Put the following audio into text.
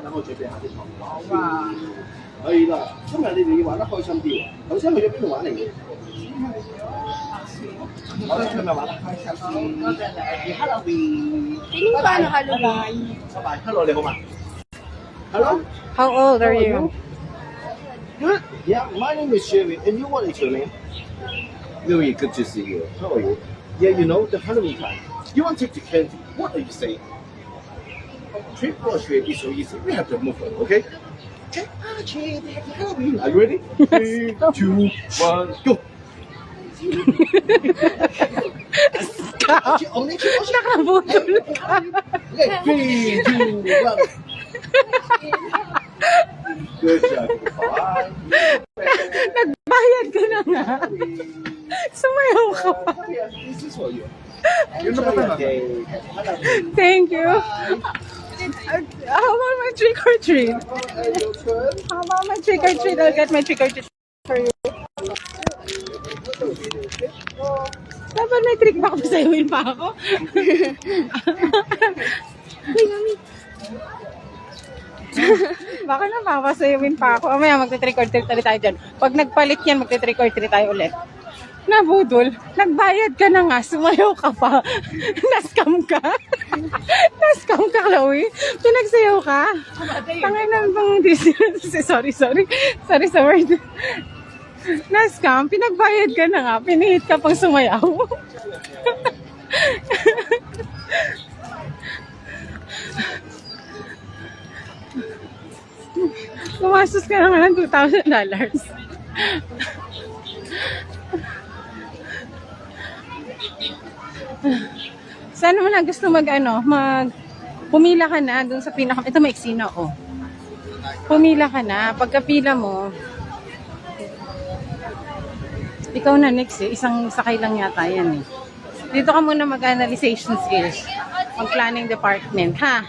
等我準備下啲糖。好啊。係啦，今日你哋要玩得開心啲喎。頭先去咗邊度玩嚟嘅？好啦，今日玩得開心啲。多謝你，Halloween。拜拜，Halloween。拜拜，Hello，你好嘛 ？Hello。How old are you? Good. Yeah, my name is Sherry. And you, what is your name? Louis, good to see you. How are you? Yeah, you know, the Halloween time. You want to take the candy. What are you saying? Trick or treat is so easy. We have to move on, okay? Trick or treat, happy Halloween. Are you ready? 3, 2, 1, go. Only trick or treat. Nakabutol ka. Okay, 3, 2, 1. Good job. Bye. Nagbayad ka na nga. Sumayaw ka pa. This is for you. Enjoy your day. Thank you. How about my trick or treat? How about my trick or treat? I'll get my trick or treat for you. Dapat may trick ba ako? Pasayawin pa ako? Baka na papasayawin pa ako. Mamaya magte-trick or treat tayo dyan. Pag nagpalit yan, magte-trick or treat tayo ulit. Nabudol, nagbayad ka na nga, sumayaw ka pa. Nascam ka. Nascam ka, Chloe. Pinagsayaw ka. Tangay na bang sorry sa word. Nascam, pinagbayad ka na nga, pinihit ka pang sumayaw. Gumastos ka na nga ng $2,000. Sana mo na gusto pumila ka na dun sa ito maiksi na, oh. Pumila ka na, pagkapila mo, ikaw na next eh, isang sakay lang yata yan eh. Dito ka muna mag-analyzation skills, mag-planning department, ha?